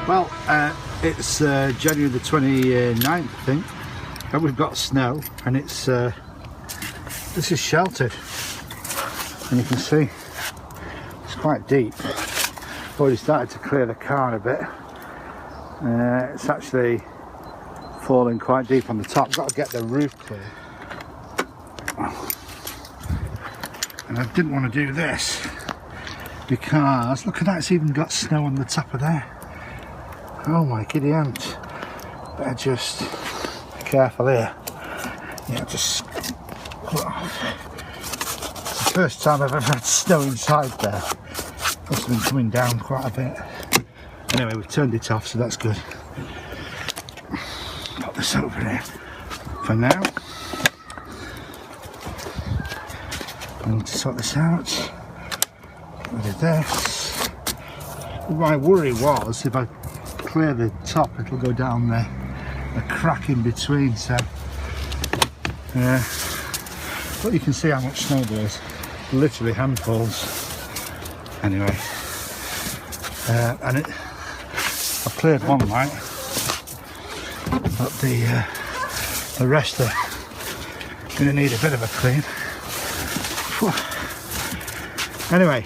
Well, it's January the 29th, I think, and we've got snow, and it's this is sheltered, and you can see it's quite deep. Already started to clear the car a bit. It's actually falling quite deep on the top. Got to get the roof clear. And I didn't want to do this because look at that, it's even got snow on the top of there. Oh my giddy aunt. Better just be careful here. Yeah, just pull it off. It's the first time I've ever had snow inside there. Must have been coming down quite a bit. Anyway, we've turned it off, so that's good. Put this over here for now. I need to sort this out. What is this? My worry was if I clear the top, it'll go down the crack in between. So, but you can see how much snow there is. Literally handfuls. Anyway, and I've cleared one light, but the rest are going to need a bit of a clean. Anyway,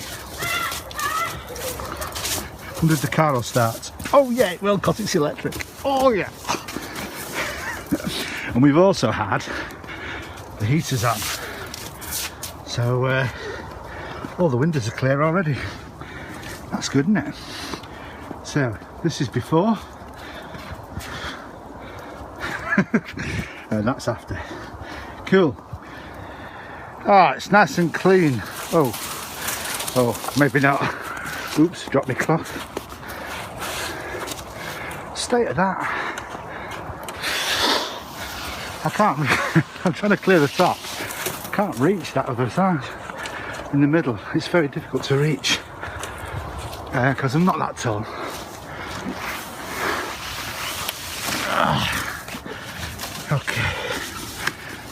when did the car will start? Oh yeah, it will, because it's electric. Oh yeah. And we've also had the heaters on, so all the windows are clear already. That's good, isn't it? So this is before and that's after. Cool. Ah, it's nice and clean. Oh, maybe not. Oops, dropped my cloth. State of that. I can't. I'm trying to clear the top. I can't reach that other side. In the middle, it's very difficult to reach because I'm not that tall. Okay,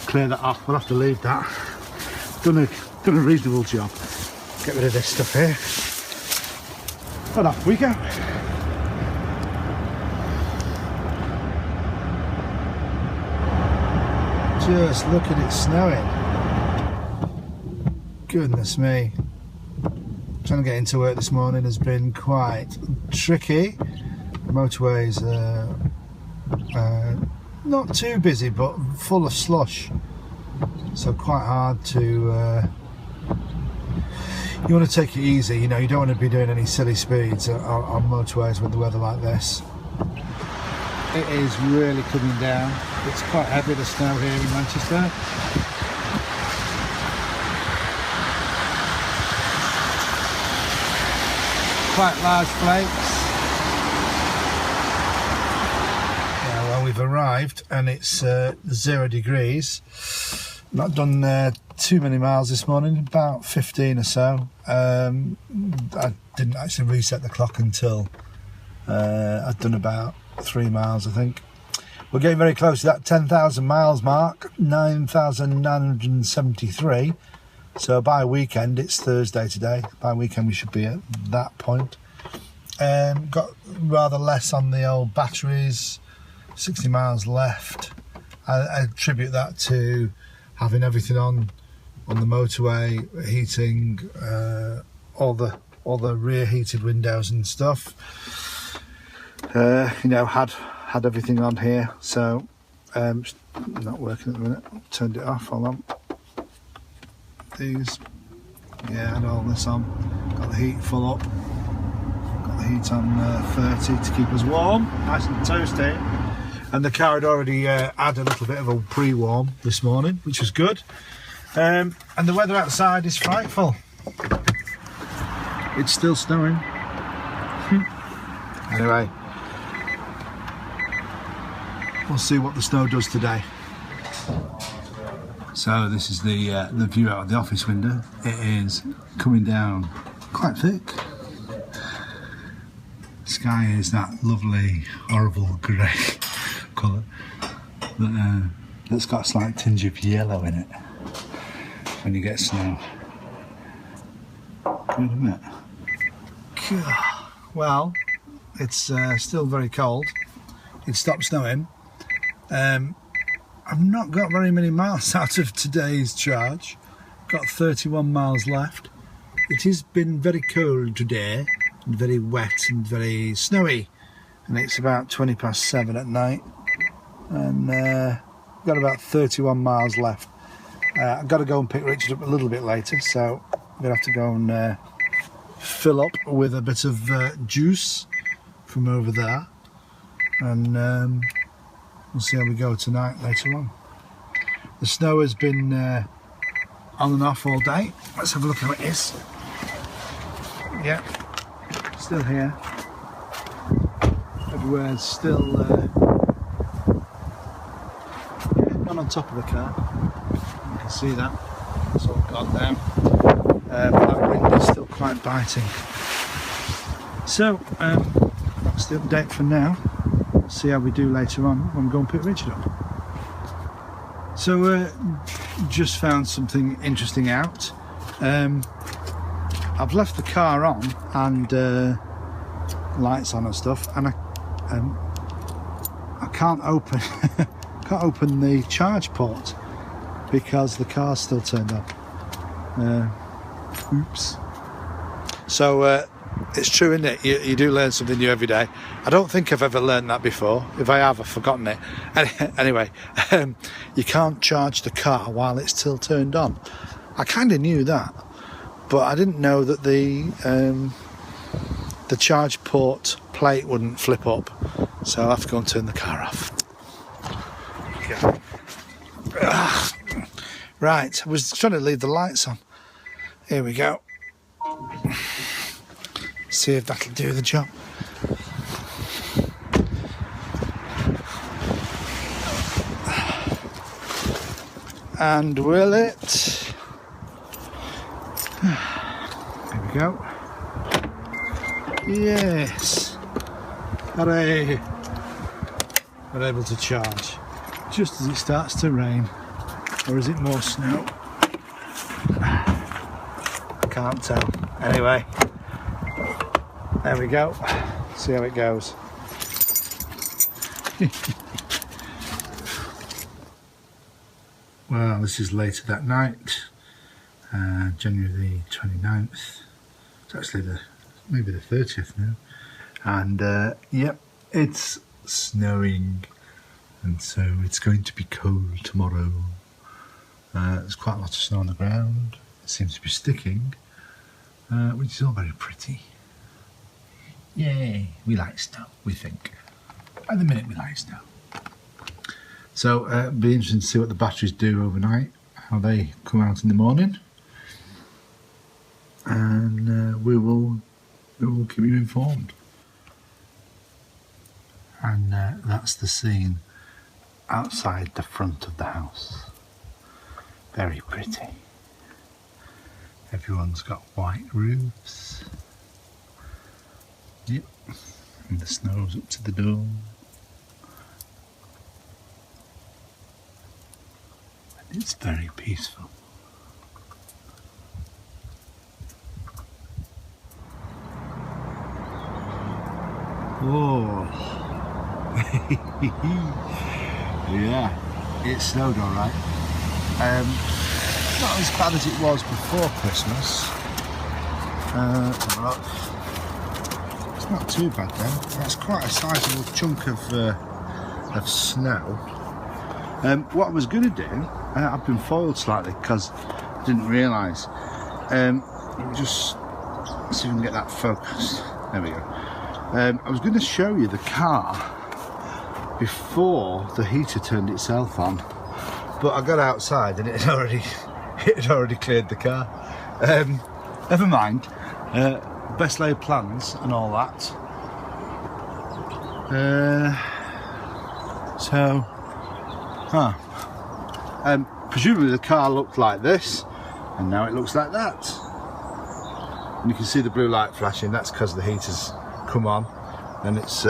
clear that off. We'll have to leave that. Done a reasonable job. Get rid of this stuff here. And off we go. Just look at it snowing. Goodness me. Trying to get into work this morning has been quite tricky. The motorways are not too busy but full of slush, so quite hard to you want to take it easy, you know, you don't want to be doing any silly speeds on motorways with the weather like this. It is really coming down. It's quite heavy, the snow here in Manchester. Quite large flakes. Yeah, well, we've arrived and it's 0 degrees. Not done too many miles this morning, about 15 or so. I didn't actually reset the clock until I'd done about 3 miles, I think. We're getting very close to that 10,000 miles mark, 9,973. So by weekend, it's Thursday today, by weekend we should be at that point. Got rather less on the old batteries, 60 miles left. I attribute that to having everything on the motorway, heating, all the rear heated windows and stuff. You know, had everything on here, so not working at the minute. Turned it off. Hold on. These, yeah, had all this on. Got the heat full up. Got the heat on 30 to keep us warm, nice and toasty. And the car had already had a little bit of a pre-warm this morning, which was good. And the weather outside is frightful. It's still snowing. Anyway, we'll see what the snow does today. So this is the view out of the office window. It is coming down quite thick. The sky is that lovely, horrible grey colour that's got a slight tinge of yellow in it when you get snow. Good, isn't it? Well, It's still very cold. It stopped snowing. I've not got very many miles out of today's charge. Got 31 miles left. It has been very cold today, and very wet and very snowy. And it's about 7:20 at night. And got about 31 miles left. I've got to go and pick Richard up a little bit later, so I'm going to have to go and fill up with a bit of juice from over there. And we'll see how we go tonight later on. The snow has been on and off all day. Let's have a look how it is. Yeah, still here. Everywhere's still not on top of the car. You can see that. It's all gone down. That wind is still quite biting. So that's the update for now. We'll see how we do later on when we go and pick Richard up. So just found something interesting out. I've left the car on and lights on and stuff, and I can't open can't open the charge port because the car's still turned on. Oops. So it's true, isn't it? You do learn something new every day. I don't think I've ever learned that before. If I have, I've forgotten it. Anyway, you can't charge the car while it's still turned on. I kind of knew that, but I didn't know that the charge port plate wouldn't flip up. So I'll have to go and turn the car off. Okay. Right, I was trying to leave the lights on. Here we go. See if that'll do the job. And will it? Here we go. Yes. Hooray. We're able to charge just as it starts to rain. Or is it more snow? I can't tell. Anyway, there we go. See how it goes. Well, this is later that night, January the 29th. It's actually maybe the 30th now. And yep, it's snowing, and so it's going to be cold tomorrow. There's quite a lot of snow on the ground. It seems to be sticking, which is all very pretty. Yay, we like snow, we think. At the minute, we like snow. So it'll be interesting to see what the batteries do overnight, how they come out in the morning, and we will keep you informed. And that's the scene outside the front of the house. Very pretty. Everyone's got white roofs. Yep, and the snow's up to the door. And it's very peaceful. Oh, yeah, it snowed all right. Not as bad as it was before Christmas. It's not too bad then. That's quite a sizable chunk of snow. What I was going to do, I've been foiled slightly because I didn't realise. Just see if we can get that focused. There we go. I was going to show you the car before the heater turned itself on, but I got outside and it had already cleared the car. Never mind. Best laid plans and all that. Presumably the car looked like this, and now it looks like that. And you can see the blue light flashing. That's because the heater's come on, and it's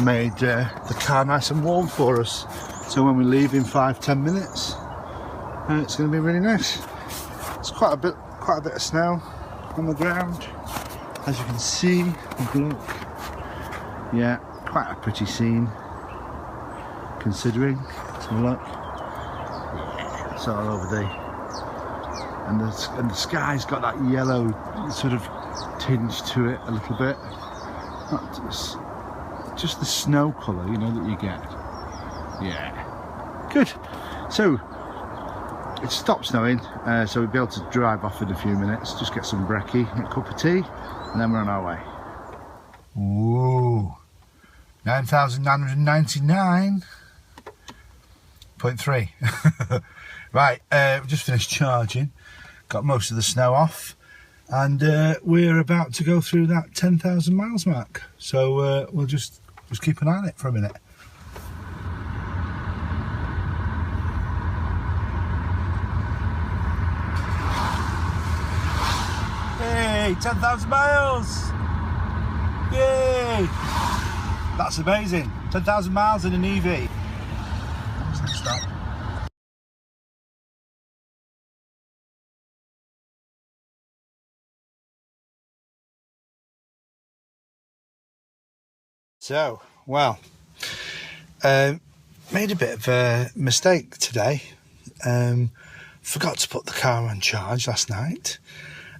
made the car nice and warm for us. So when we leave in 5-10 minutes, it's going to be really nice. It's quite a bit of snow on the ground, as you can see. Have a look. Yeah, quite a pretty scene considering. Let's have a look. Yeah, it's all over the and the sky's got that yellow sort of tinge to it a little bit. Not just the snow colour, you know, that you get. Yeah, good. So it stopped snowing, so we'll be able to drive off in a few minutes, just get some brekkie, a cup of tea, and then we're on our way. Whoa, 9,999.3. Right, we just finished charging, got most of the snow off, and we're about to go through that 10,000 miles mark. So we'll just keep an eye on it for a minute. Hey, 10,000 miles! Yay! That's amazing. 10,000 miles in an EV. Stop. So, well, made a bit of a mistake today. Forgot to put the car on charge last night,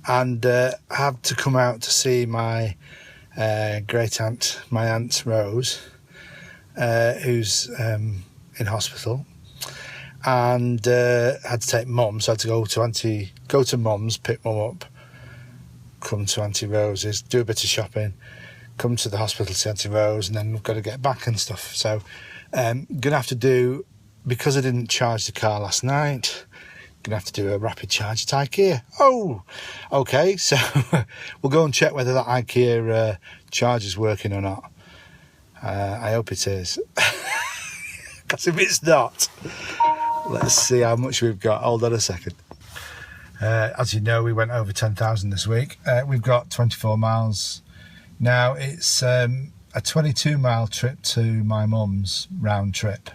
and had to come out to see my great aunt, my Aunt Rose, who's in hospital, and had to take Mum, so I had to go to Mum's, pick Mum up, come to Auntie Rose's, do a bit of shopping, come to the hospital to see Auntie Rose, and then we've got to get back and stuff. So gonna have to do, because I didn't charge the car last night, gonna have to do a rapid charge at IKEA. Oh, okay, so we'll go and check whether that IKEA charge is working or not. I hope it is, because if it's not, let's see how much we've got. Hold on a second. As you know, we went over 10,000 this week. We've got 24 miles. Now it's a 22-mile trip to my mum's, round trip.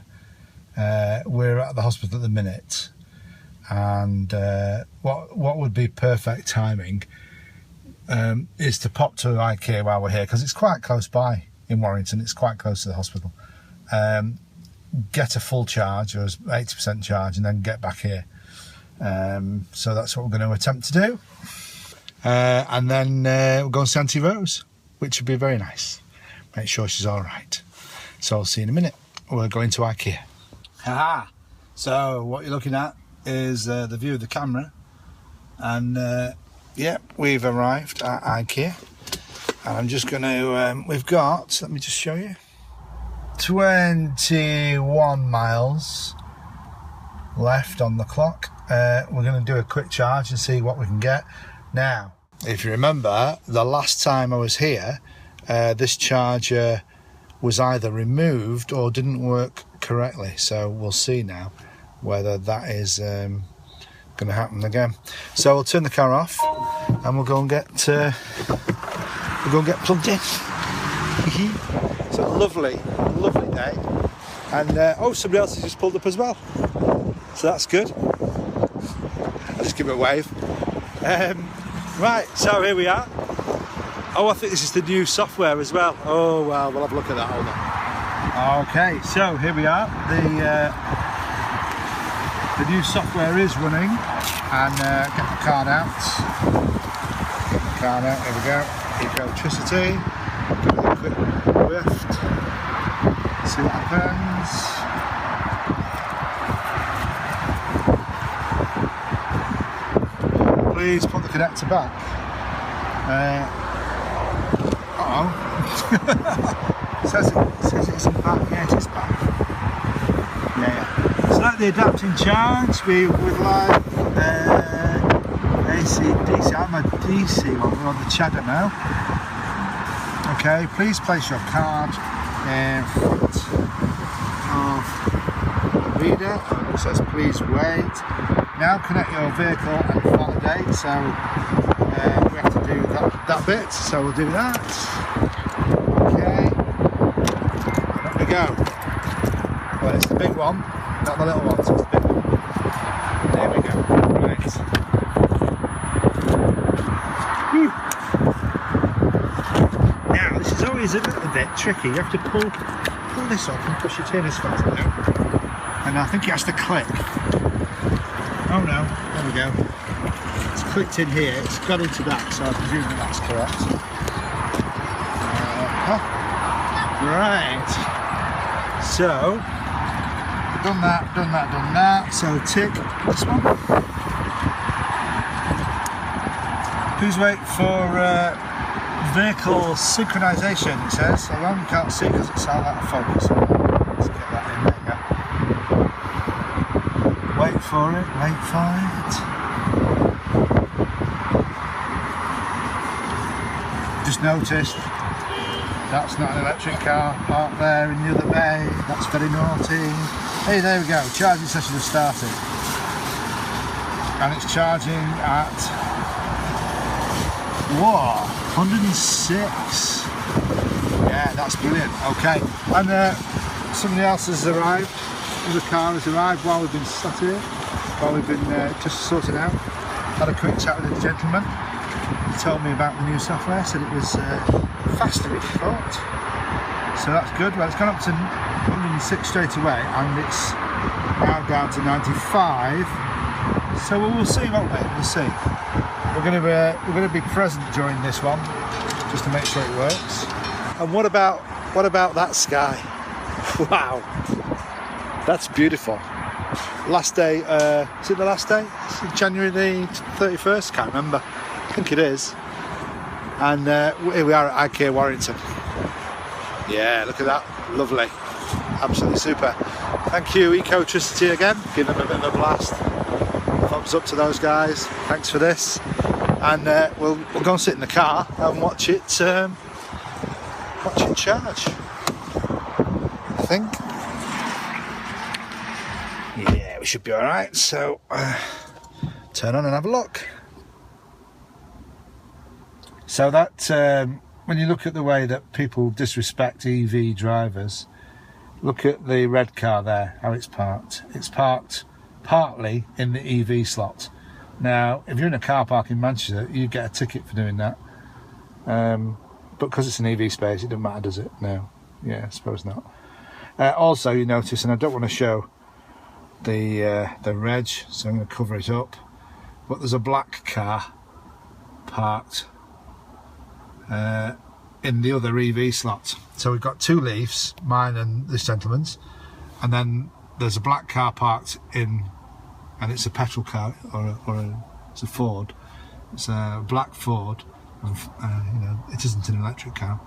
We're at the hospital at the minute, and what would be perfect timing is to pop to IKEA while we're here, because it's quite close by in Warrington. It's quite close to the hospital. Get a full charge, or 80% charge, and then get back here. So that's what we're going to attempt to do, and then we'll go and see Auntie Rose, which would be very nice. Make sure she's all right. So I'll see you in a minute. We're going to IKEA. Haha! So what you're looking at is the view of the camera, and yeah, we've arrived at IKEA, and I'm just going to. We've got. Let me just show you. 21 miles left on the clock. We're going to do a quick charge and see what we can get. Now, if you remember, the last time I was here, this charger was either removed or didn't work correctly. So we'll see now whether that is going to happen again. So we'll turn the car off and we'll go and get plugged in. So lovely day. And oh, somebody else has just pulled up as well. So that's good. I'll just give it a wave. Right, so here we are. Oh, I think this is the new software as well. Oh, well, we'll have a look at that. Hold on. Okay, so here we are. The new software is running. And get the card out. Get the card out, here we go. Electricity. Give it a quick lift. See what happens. Please put the connector back. It says it isn't back. Yeah, it is back. Yeah. Select the adapting charge. We would like AC, DC. I'm a DC one. We're on the cheddar now. Okay, please place your card in front of the reader. It says please wait. Now connect your vehicle and validate. So we have to do that bit. So we'll do that. Okay. There we go. Well, it's the big one, not the little one. So it's the big one. There we go. Right. Whew. Now this is always is a little bit tricky. You have to pull this up and push it in as far as I know. And I think it has to click. Oh no, there we go. It's clicked in here, it's got into that, so I presume that's correct. Right. So, done that. So tick this one. Please wait for vehicle synchronization, it says. Along, you can't see because it's out of focus. Let's get that in there. Wait for it. Just noticed that's not an electric car parked there in the other bay. That's very naughty. Hey, there we go. Charging session has started. And it's charging at 106. Yeah, that's brilliant. Okay, and somebody else has arrived. Another car has arrived while we've been sat here, while we've been just sorting out. Had a quick chat with the gentleman. He told me about the new software, said it was faster than he thought. So that's good. Well, it's gone up to 106 straight away, and it's now down to 95. So we'll see, won't we? We'll see. We're going to be present during this one, just to make sure it works. And what about that sky? Wow, that's beautiful. Last day, is it the last day? Is it January the 31st? Can't remember. I think it is. And here we are at IKEA Warrington. Yeah, look at that, lovely, absolutely super. Thank you, Ecotricity again, giving them a bit of a blast. Thumbs up to those guys. Thanks for this. And we'll go and sit in the car and watch it charge. I think. Yeah, we should be all right. So turn on and have a look. So that when you look at the way that people disrespect EV drivers, look at the red car there, how it's parked. It's parked partly in the EV slot. Now, if you're in a car park in Manchester, you get a ticket for doing that. But because it's an EV space, it doesn't matter, does it? No. Yeah, I suppose not. Also, you notice, and I don't want to show the reg, so I'm going to cover it up, but there's a black car parked in the other EV slot. So we've got two Leafs, mine and this gentleman's, and then there's a black car parked in, and it's a petrol car, it's a Ford. It's a black Ford, and you know, it isn't an electric car,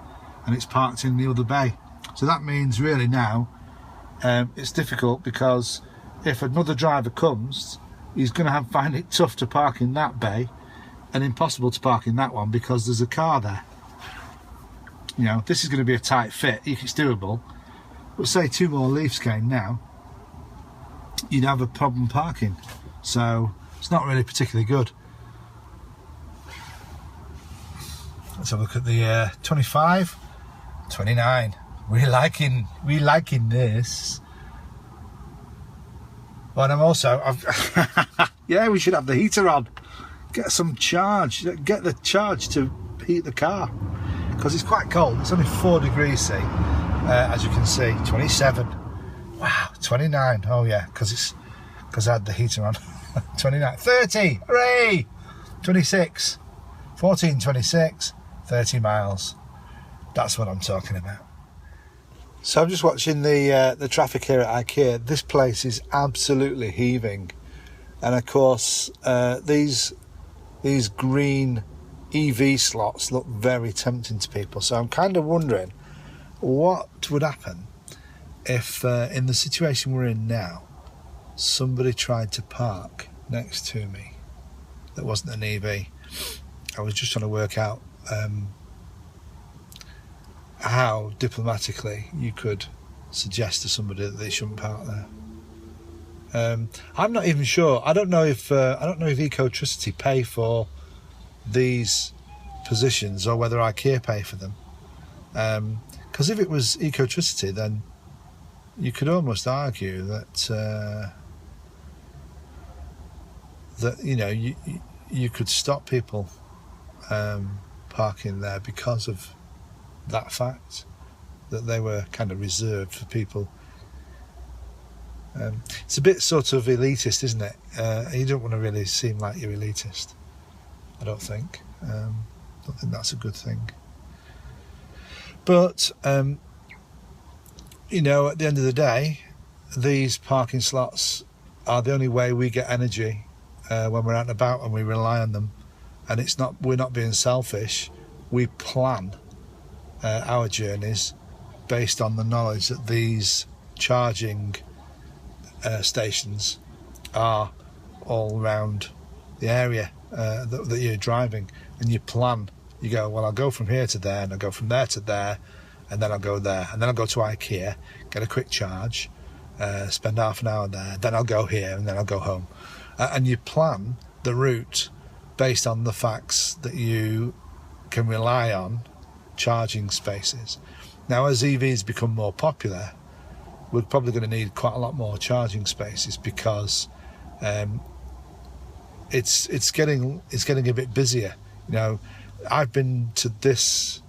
and it's parked in the other bay. So that means really now it's difficult, because if another driver comes, he's going to find it tough to park in that bay and impossible to park in that one because there's a car there. You know, this is going to be a tight fit. It's doable, but say two more Leafs came now, you'd have a problem parking. So it's not really particularly good. Let's have a look at the 25, 29. We're liking this. But I'm also, yeah, we should have the heater on. Get some charge. Get the charge to heat the car, because it's quite cold. It's only 4 degrees C, as you can see. 27. Wow, 29. Oh yeah, because I had the heater on. 29, 30. Hooray! 26, 14, 26, 30 miles. That's what I'm talking about. So I'm just watching the traffic here at IKEA. This place is absolutely heaving, and of course these green EV slots look very tempting to people. So I'm kind of wondering what would happen if in the situation we're in now, somebody tried to park next to me that wasn't an EV. I was just trying to work out how diplomatically you could suggest to somebody that they shouldn't park there. I'm not even sure. I don't know if Ecotricity pay for these positions or whether IKEA pay for them. Because if it was Ecotricity, then you could almost argue that you know, you could stop people parking there because of that fact, that they were kind of reserved for people. It's a bit sort of elitist, isn't it? You don't want to really seem like you're elitist, I don't think. I don't think that's a good thing. But, you know, at the end of the day, these parking slots are the only way we get energy when we're out and about, and we rely on them. And we're not being selfish. We plan our journeys based on the knowledge that these charging stations are all around the area that you're driving, and you plan. You go, well, I'll go from here to there, and I'll go from there to there, and then I'll go there, and then I'll go to IKEA, get a quick charge, spend half an hour there, then I'll go here, and then I'll go home. And you plan the route based on the facts that you can rely on charging spaces. Now, as EVs become more popular, we're probably going to need quite a lot more charging spaces, because it's getting a bit busier. You know, I've been to this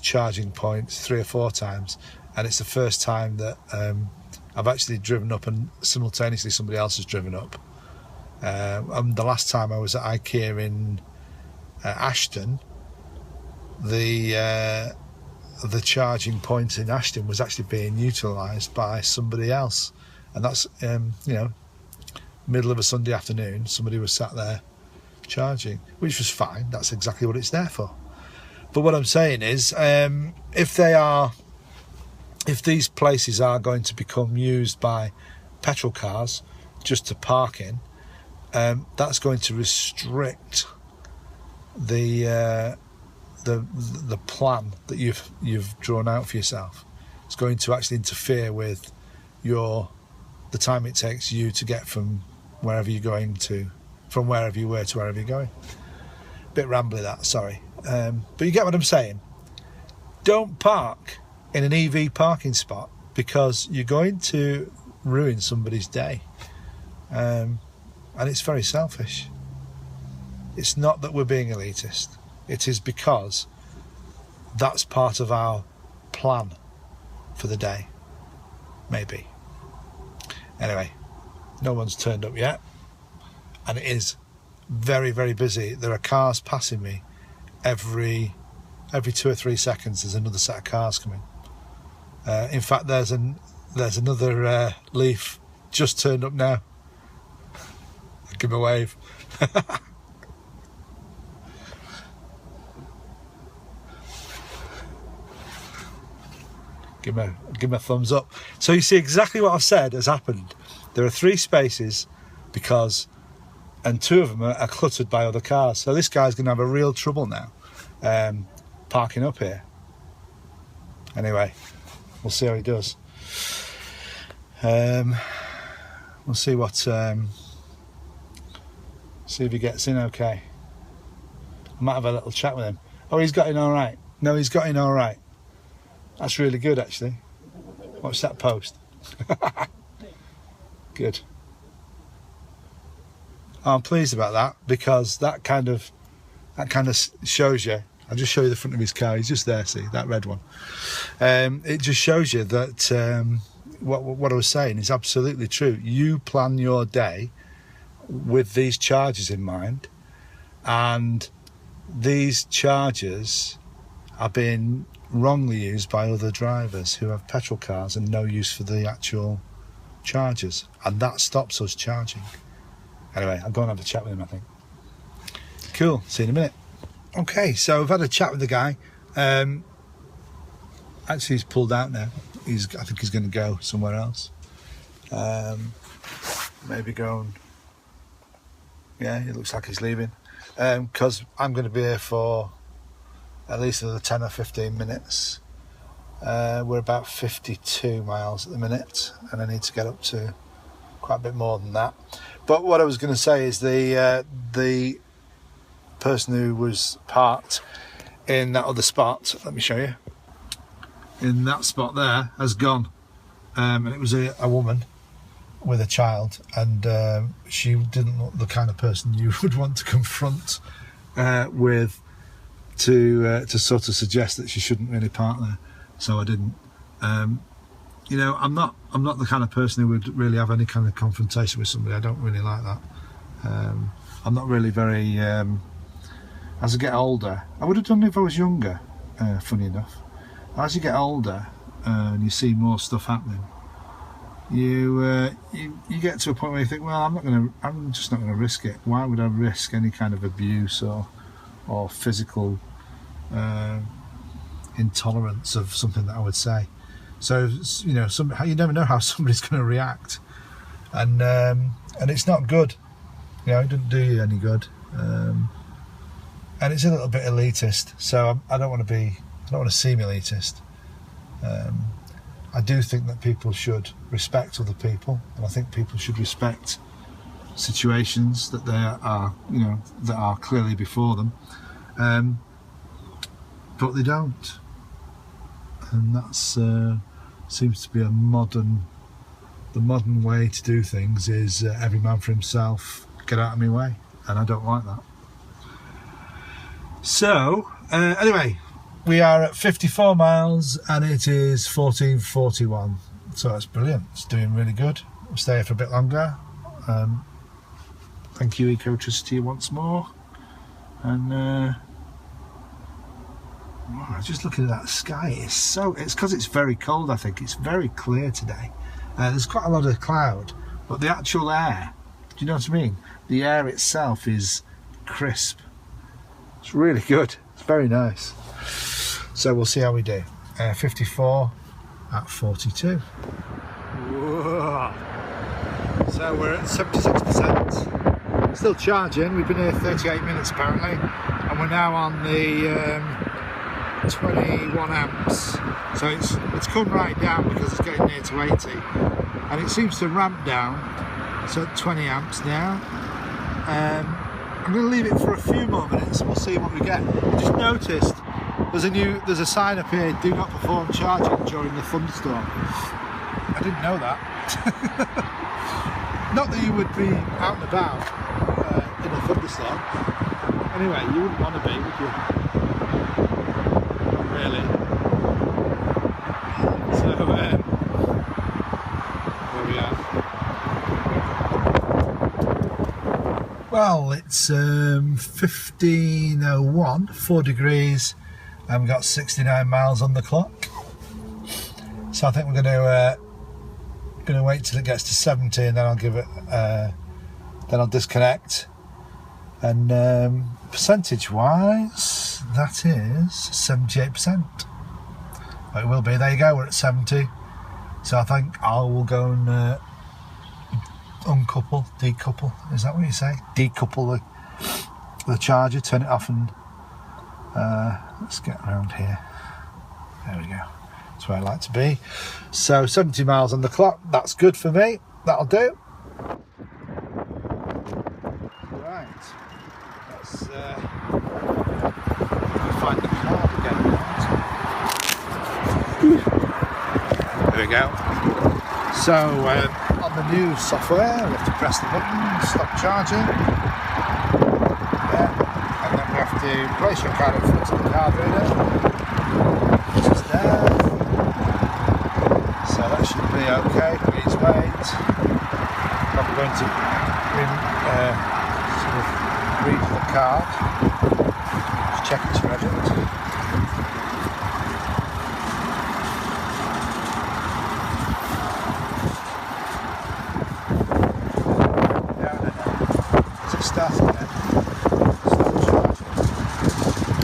charging point 3 or 4 times, and it's the first time that I've actually driven up and simultaneously somebody else has driven up. And the last time I was at IKEA in Ashton, the charging point in Ashton was actually being utilised by somebody else, and that's you know, middle of a Sunday afternoon, somebody was sat there charging, which was fine. That's exactly what it's there for. But what I'm saying is, if these places are going to become used by petrol cars just to park in, that's going to restrict the plan that you've drawn out for yourself. It's going to actually interfere with the time it takes you to get from wherever you're going to, from wherever you were to wherever you're going. Bit rambly that, sorry. But you get what I'm saying. Don't park in an EV parking spot, because you're going to ruin somebody's day. And it's very selfish. It's not that we're being elitist. It is because that's part of our plan for the day. Maybe. Anyway, no one's turned up yet. And it is very, very busy. There are cars passing me every 2 or 3 seconds. There's another set of cars coming. In fact, there's another Leaf just turned up now. Give him a wave. Give him a thumbs up. So you see exactly what I've said has happened. There are 3 spaces and 2 of them are cluttered by other cars. So this guy's going to have a real trouble now parking up here. Anyway, we'll see how he does. We'll see what see if he gets in okay. I might have a little chat with him. Oh, he's got in all right. No, he's got in all right. That's really good, actually. Watch that post. Good. I'm pleased about that, because that kind of shows you. I'll just show you the front of his car. He's just there, see, that red one. It just shows you that what I was saying is absolutely true. You plan your day with these charges in mind, and these charges are being wrongly used by other drivers who have petrol cars and no use for the actual chargers, and that stops us charging. Anyway, I'll go and have a chat with him, I think. Cool, see you in a minute. Okay, so I've had a chat with the guy. Actually, he's pulled out now. I think he's going to go somewhere else. Maybe going. Yeah, it looks like he's leaving. Because I'm going to be here for at least another 10 or 15 minutes. We're about 52 miles at the minute, and I need to get up to quite a bit more than that. But what I was going to say is the person who was parked in that other spot, let me show you, in that spot there, has gone. And it was a woman with a child, and she didn't look the kind of person you would want to confront with to sort of suggest that she shouldn't really park there, so I didn't. You know, I'm not the kind of person who would really have any kind of confrontation with somebody. I don't really like that. I'm not really very. As I get older, I would have done it if I was younger. Funny enough, as you get older and you see more stuff happening, you get to a point where you think, well, I'm just not gonna risk it. Why would I risk any kind of abuse or physical intolerance of something that I would say? So, you know, you never know how somebody's going to react, and it's not good. You know, it doesn't do you any good, and it's a little bit elitist. So I don't want to seem elitist. I do think that people should respect other people, and I think people should respect situations that they are, you know, that are clearly before them, but they don't, and that's. Seems to be the modern way to do things is every man for himself, get out of my way, and I don't like that. So anyway, we are at 54 miles and it is 14:41, so that's brilliant. It's doing really good. We'll stay here for a bit longer. Thank you, Ecotricity, once more. And just looking at that sky, it's because it's very cold. I think it's very clear today. There's quite a lot of cloud, but the actual air, do you know what I mean? The air itself is crisp. It's really good. It's very nice. So we'll see how we do. 54 at 42. Whoa. So we're at 76%. Still charging. We've been here 38 minutes apparently, and we're now on the 21 amps, so it's come right down because it's getting near to 80, and it seems to ramp down, so at 20 amps now. I'm going to leave it for a few more minutes and we'll see what we get. I just noticed there's a sign up here, do not perform charging during the thunderstorm. I didn't know that. Not that you would be out and about in a thunderstorm. Anyway, you wouldn't want to be, would you? Really. So where we are. Well, it's 15:01, 4 degrees, and we've got 69 miles on the clock. So I think we're going to wait till it gets to 70, and then I'll give it. Then I'll disconnect. And percentage-wise, that is 78%. It will be. There you go. We're at 70. So I think I will go and decouple. Is that what you say? Decouple the charger, turn it off, and let's get around here. There we go. That's where I like to be. So 70 miles on the clock. That's good for me. That'll do. Right. Let's find the card again. There we go. So on the new software, we have to press the button, stop charging. Yeah. And then we have to place your card in front of the card reader, which is there. So that should be okay. Please wait. I'm going to sort of read the card. Just check it's ready. Starting it. Stop charging.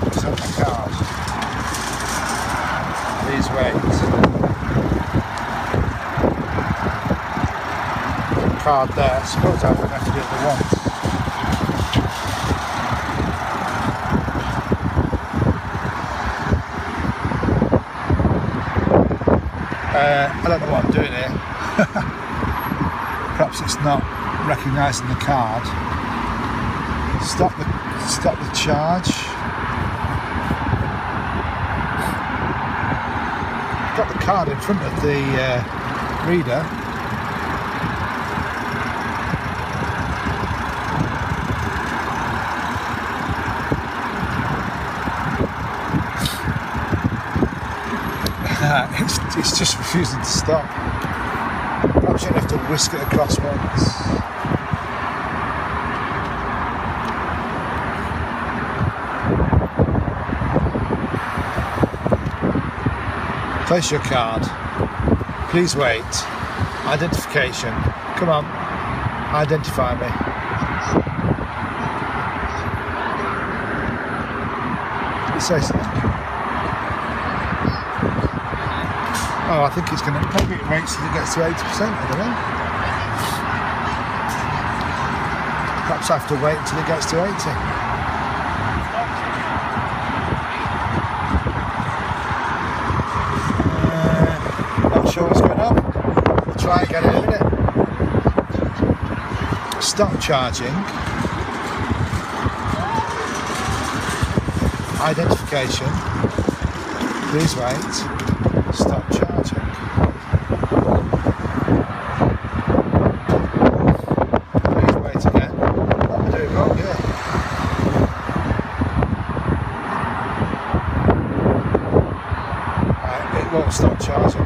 It's on the card. Please wait. The card there. I suppose I'm going to have to do it at once. I don't know what I'm doing here. Perhaps it's not recognising the card. Stop the charge. Got the card in front of the reader. It's just refusing to stop. Perhaps you'll have to whisk it across once. Place your card. Please wait. Identification. Come on. Identify me. It says. Oh, I think it's going to. Maybe it waits till it gets to 80%. I don't know. Perhaps I have to wait until it gets to 80. Not sure what's going on. We'll try again in a minute. Stop charging. Identification. Please wait. Stop charging. Please wait again. What am I doing wrong here? Right, it won't stop charging.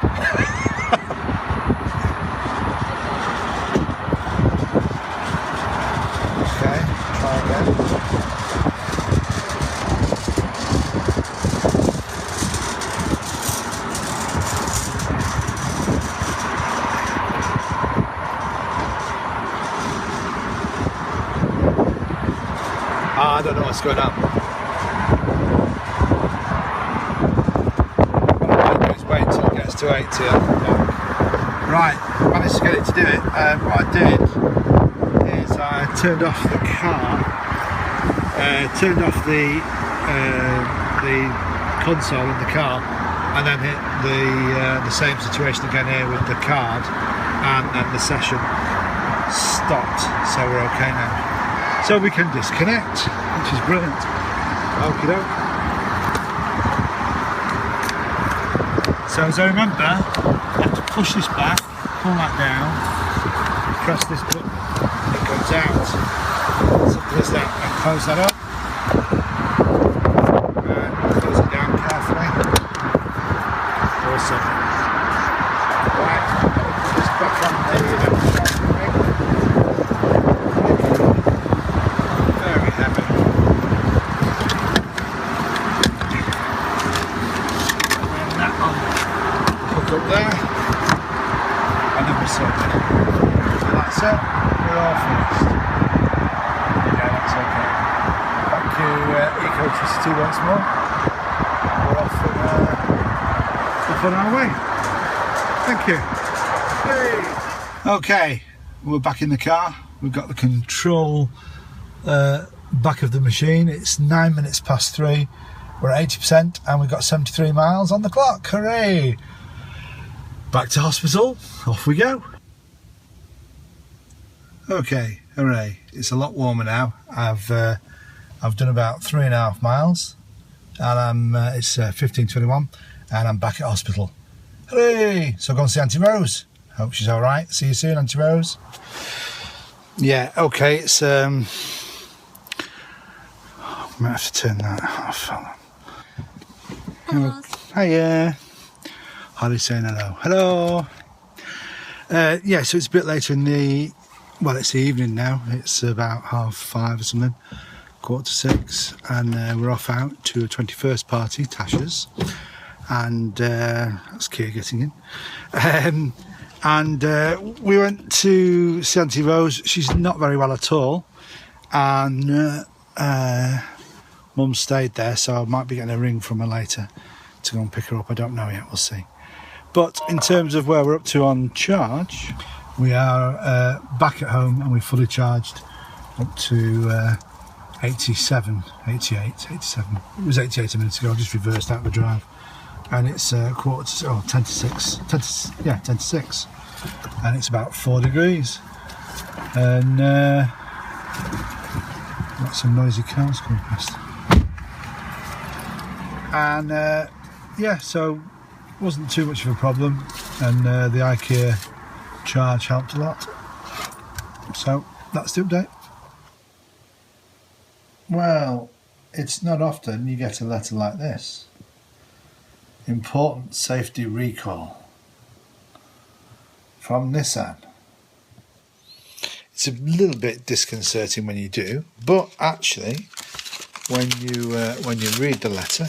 Okay, try again. I don't know what's going on. What I might do is wait until it gets to 80. Right, managed to get it to do it. What I did is I turned off the car, turned off the console in the car, and then hit the same situation again here with the card, and then the session stopped. So we're okay now. So we can disconnect, which is brilliant. Okie doke. So as I remember, I have to push this back, pull that down, press this button, it goes out. Simple as that. And close that up. And close it down carefully. Awesome. Right, put this back on there. Up there, and then we're sorted. So that's it, we're all finished. Yeah, that's okay. Thank you, Eco-Tricity once more. We're off on our way. Thank you. Hey. Okay, we're back in the car. We've got the control back of the machine. It's 9 minutes past 3. We're at 80% and we've got 73 miles on the clock. Hooray! Back to hospital, off we go. Okay, hooray! It's a lot warmer now. I've done about 3.5 miles, and it's 15:21, and I'm back at hospital. Hooray! So I'll go and see Auntie Rose. Hope she's all right. See you soon, Auntie Rose. Yeah, okay. It's I might have to turn that off. Hiya. Holly saying hello. Hello. Yeah, so it's a bit later in the, well, it's the evening now. It's about 5:30 or something, 5:45, and we're off out to a 21st party, Tasha's, and that's Kia getting in. And we went to see Auntie Rose. She's not very well at all, and Mum stayed there, so I might be getting a ring from her later to go and pick her up. I don't know yet, we'll see. But in terms of where we're up to on charge, we are back at home and we're fully charged up to 87, 88, 87. It was 88 a minute ago, I just reversed out the drive. And it's 10 to 6, 10 to 6. And it's about 4 degrees. And got some noisy cars coming past. And yeah, so wasn't too much of a problem, and the IKEA charge helped a lot. So that's the update. Well, it's not often you get a letter like this. Important safety recall from Nissan. It's a little bit disconcerting when you do, but actually, when you read the letter,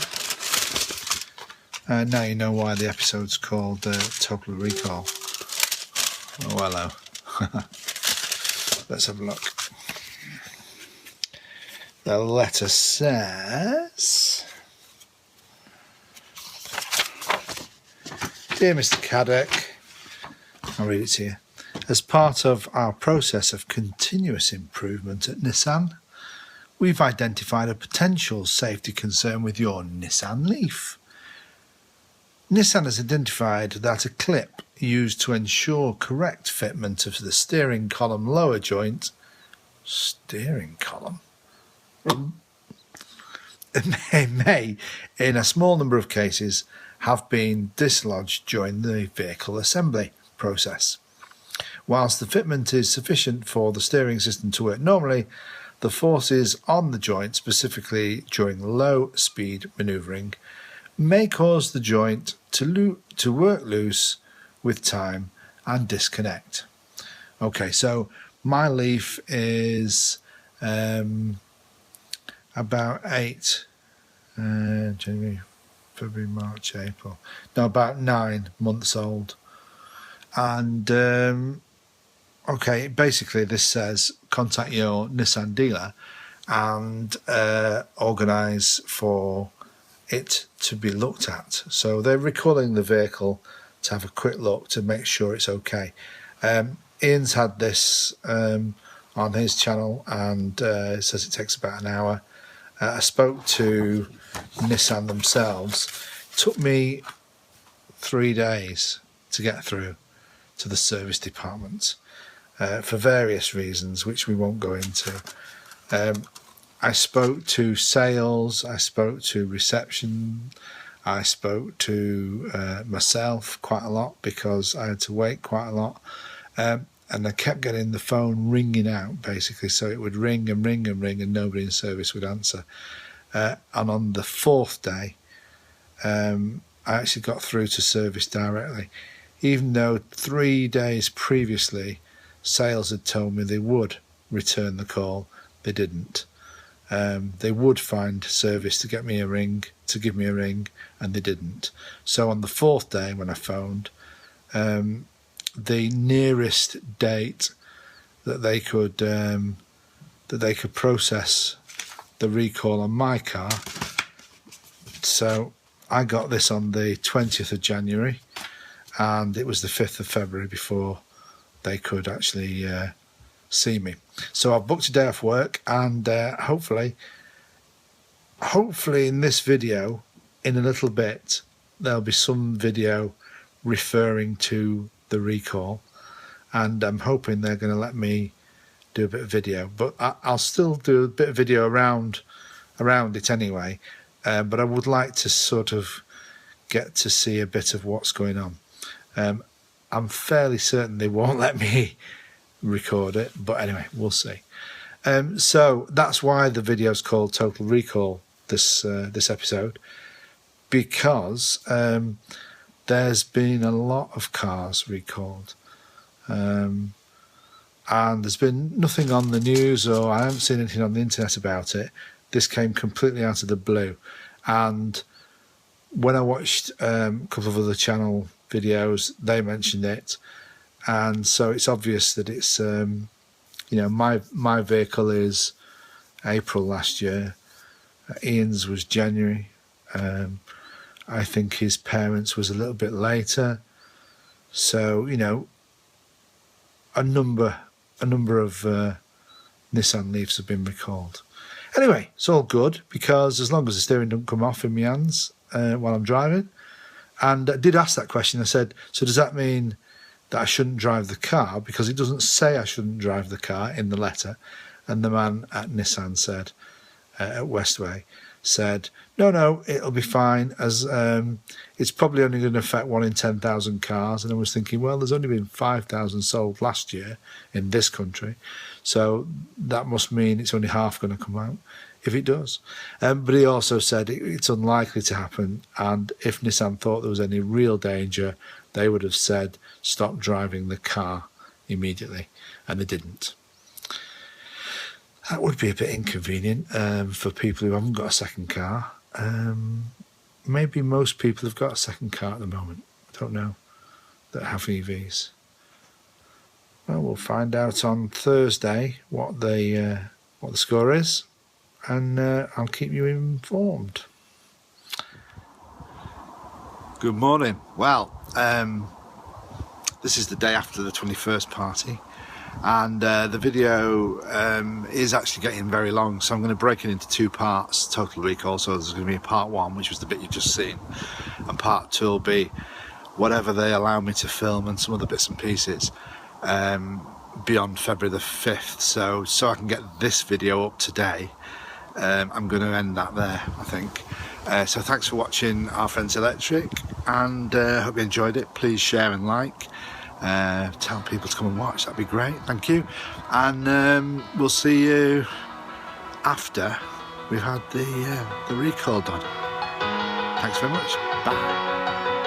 now you know why the episode's called Total Recall. Oh, hello. Let's have a look. The letter says, "Dear Mr. Caddick," I'll read it to you. "As part of our process of continuous improvement at Nissan, we've identified a potential safety concern with your Nissan Leaf. Nissan has identified that a clip used to ensure correct fitment of the steering column lower joint," steering column, may, in a small number of cases, have been dislodged during the vehicle assembly process. Whilst the fitment is sufficient for the steering system to work normally, the forces on the joint, specifically during low-speed manoeuvring, may cause the joint to work loose with time and disconnect." Okay, so my Leaf is about 8 January, February, March, April. No, about 9 months old. And okay, basically this says contact your Nissan dealer and organise for it to be looked at. So they're recalling the vehicle to have a quick look to make sure it's okay. Ian's had this on his channel, and it says it takes about an hour. I spoke to Nissan themselves. It took me 3 days to get through to the service department for various reasons, which we won't go into. I spoke to sales, I spoke to reception, I spoke to myself quite a lot because I had to wait quite a lot. And I kept getting the phone ringing out, basically. So it would ring and ring and ring, and nobody in service would answer. And on the 4th day, I actually got through to service directly. Even though 3 days previously, sales had told me they would return the call, they didn't. They would find service to give me a ring, and they didn't. So on the 4th day, when I phoned, the nearest date that they could process the recall on my car. So I got this on the 20th of January, and it was the 5th of February before they could actually see me. So I've booked a day off work, and hopefully in this video, in a little bit, there'll be some video referring to the recall, and I'm hoping they're going to let me do a bit of video, but I'll still do a bit of video around it anyway, but I would like to sort of get to see a bit of what's going on. I'm fairly certain they won't let me record it, but anyway, we'll see. So that's why the video's called Total Recall, this episode, because there's been a lot of cars recalled, and there's been nothing on the news, or I haven't seen anything on the internet about it. This came completely out of the blue, and when I watched a couple of other channel videos, they mentioned it, and so it's obvious that it's my vehicle is April last year, Ian's was January. I think his parents was a little bit later. So, a number of Nissan Leafs have been recalled. Anyway, it's all good, because as long as the steering doesn't come off in my hands while I'm driving. And I did ask that question. I said, so does that mean that I shouldn't drive the car? Because it doesn't say I shouldn't drive the car in the letter. And the man at Nissan said, at Westway, said, no, it'll be fine, as it's probably only going to affect 1 in 10,000 cars. And I was thinking, well, there's only been 5,000 sold last year in this country, so that must mean it's only half going to come out. if it does. But he also said it's unlikely to happen, and if Nissan thought there was any real danger, they would have said stop driving the car immediately, and they didn't. That would be a bit inconvenient for people who haven't got a second car. Maybe most people have got a second car at the moment, I don't know, that have EVs. Well, we'll find out on Thursday what the score is, and I'll keep you informed. Good morning. Well, this is the day after the 21st party, and the video is actually getting very long, so I'm going to break it into 2 parts, total recall. So there's going to be a part 1, which was the bit you've just seen, and part 2 will be whatever they allow me to film and some other bits and pieces beyond February the 5th. So I can get this video up today. I'm going to end that there, I think. So thanks for watching Our Friends Electric, and hope you enjoyed it. Please share and like. Tell people to come and watch, that'd be great. Thank you, and we'll see you after we've had the recall done. Thanks very much. Bye.